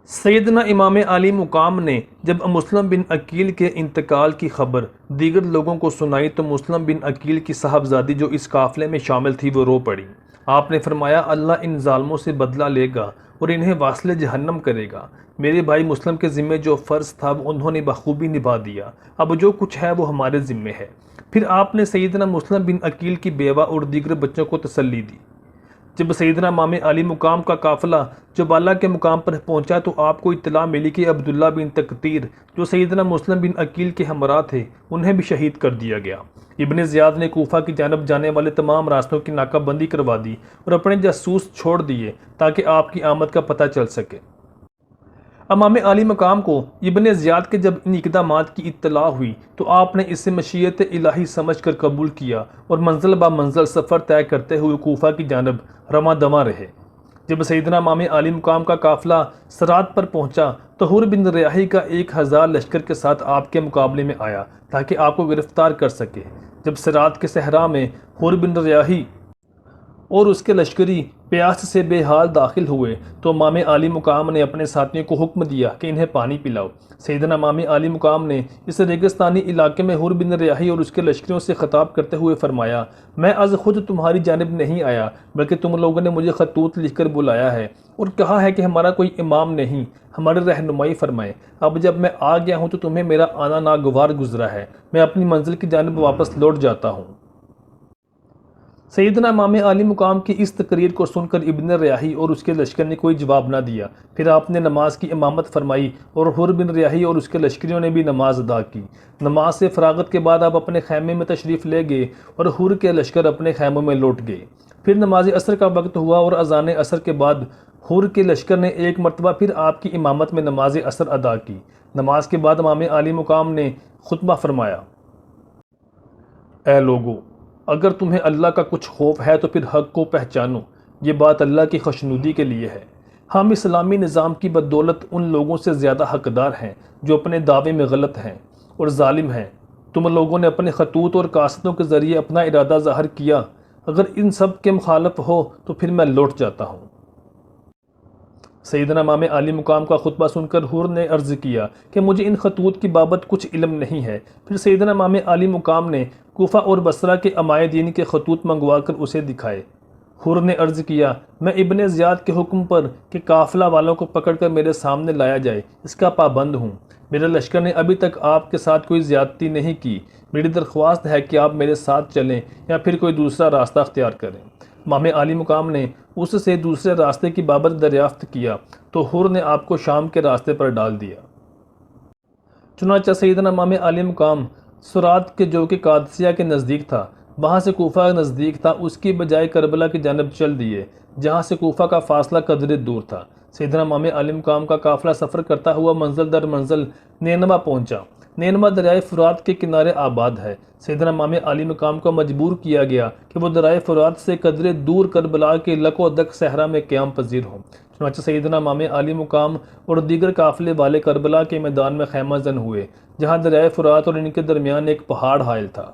سیدنا امام علی مقام نے جب مسلم بن عقیل کے انتقال کی خبر دیگر لوگوں کو سنائی تو مسلم بن عقیل کی صاحبزادی جو اس قافلے میں شامل تھی وہ رو پڑی۔ آپ نے فرمایا اللہ ان ظالموں سے بدلہ لے گا اور انہیں واصل جہنم کرے گا۔ میرے بھائی مسلم کے ذمے جو فرض تھا وہ انہوں نے بخوبی نبھا دیا، اب جو کچھ ہے وہ ہمارے ذمے ہے۔ پھر آپ نے سیدنا مسلم بن عقیل کی بیوہ اور دیگر بچوں کو تسلی دی۔ جب سیدنا امام علی مقام کا قافلہ جبالہ کے مقام پر پہنچا تو آپ کو اطلاع ملی کہ عبداللہ بن تقتیر جو سیدنا مسلم بن عقیل کے ہمراہ تھے انہیں بھی شہید کر دیا گیا۔ ابن زیاد نے کوفہ کی جانب جانے والے تمام راستوں کی ناکہ بندی کروا دی اور اپنے جاسوس چھوڑ دیے تاکہ آپ کی آمد کا پتہ چل سکے۔ امام علی مقام کو ابن زیاد کے جب ان اقدامات کی اطلاع ہوئی تو آپ نے اسے مشیت الہی سمجھ کر قبول کیا اور منزل با منزل سفر طے کرتے ہوئے کوفہ کی جانب رواں دواں رہے۔ جب سیدنا امام علی مقام کا قافلہ سرات پر پہنچا تو حر بن ریاحی کا 1000 لشکر کے ساتھ آپ کے مقابلے میں آیا تاکہ آپ کو گرفتار کر سکے۔ جب سرات کے صحرا میں حر بن ریاحی اور اس کے لشکری پیاس سے بے حال داخل ہوئے تو امام علی مقام نے اپنے ساتھیوں کو حکم دیا کہ انہیں پانی پلاؤ۔ سیدنا امام علی مقام نے اس ریگستانی علاقے میں حر بن ریاحی اور اس کے لشکریوں سے خطاب کرتے ہوئے فرمایا، میں از خود تمہاری جانب نہیں آیا بلکہ تم لوگوں نے مجھے خطوط لکھ کر بلایا ہے اور کہا ہے کہ ہمارا کوئی امام نہیں، ہماری رہنمائی فرمائے۔ اب جب میں آ گیا ہوں تو تمہیں میرا آنا ناگوار گزرا ہے، میں اپنی منزل کی جانب واپس لوٹ جاتا ہوں۔ سیدنا امام علی مقام کی اس تقریر کو سن کر ابن ریاحی اور اس کے لشکر نے کوئی جواب نہ دیا۔ پھر آپ نے نماز کی امامت فرمائی اور حر بن ریاحی اور اس کے لشکریوں نے بھی نماز ادا کی۔ نماز سے فراغت کے بعد آپ اپنے خیمے میں تشریف لے گئے اور حر کے لشکر اپنے خیموں میں لوٹ گئے۔ پھر نماز عصر کا وقت ہوا اور اذان عصر کے بعد حر کے لشکر نے ایک مرتبہ پھر آپ کی امامت میں نماز عصر ادا کی۔ نماز کے بعد امام علی مقام نے خطبہ فرمایا، اے لوگو، اگر تمہیں اللہ کا کچھ خوف ہے تو پھر حق کو پہچانو، یہ بات اللہ کی خوشنودی کے لیے ہے۔ ہم اسلامی نظام کی بدولت ان لوگوں سے زیادہ حقدار ہیں جو اپنے دعوے میں غلط ہیں اور ظالم ہیں۔ تم لوگوں نے اپنے خطوط اور کاسٹوں کے ذریعے اپنا ارادہ ظاہر کیا، اگر ان سب کے مخالف ہو تو پھر میں لوٹ جاتا ہوں۔ سیدنا امام علی مقام کا خطبہ سن کر حر نے عرض کیا کہ مجھے ان خطوط کی بابت کچھ علم نہیں ہے۔ پھر سیدنا امام علی مقام نے کوفہ اور بصرہ کے امائے دین کے خطوط منگوا کر اسے دکھائے۔ حر نے عرض کیا، میں ابن زیاد کے حکم پر کہ قافلہ والوں کو پکڑ کر میرے سامنے لایا جائے اس کا پابند ہوں۔ میرے لشکر نے ابھی تک آپ کے ساتھ کوئی زیادتی نہیں کی۔ میری درخواست ہے کہ آپ میرے ساتھ چلیں یا پھر کوئی دوسرا راستہ اختیار کریں۔ امام علی مقام نے اس سے دوسرے راستے کی بابت دریافت کیا تو حر نے آپ کو شام کے راستے پر ڈال دیا۔ چنانچہ سیدنا امام علی مقام سرات کے جو کہ قادسیہ کے نزدیک تھا، وہاں سے کوفہ نزدیک تھا، اس کی بجائے کربلا کی جانب چل دیے جہاں سے کوفہ کا فاصلہ قدر دور تھا۔ سیدنا امام علی مقام کا قافلہ سفر کرتا ہوا منزل در منزل نینوا پہنچا۔ نینوا دریائے فرات کے کنارے آباد ہے۔ سیدنا امام علی مقام کو مجبور کیا گیا کہ وہ دریائے فرات سے قدر دور کربلا کے لک و دک صحرا میں قیام پذیر ہوں۔ چنانچہ سیدنا امام علی مقام اور دیگر قافلے والے کربلا کے میدان میں خیمہ زن ہوئے جہاں دریائے فرات اور ان کے درمیان ایک پہاڑ حائل تھا۔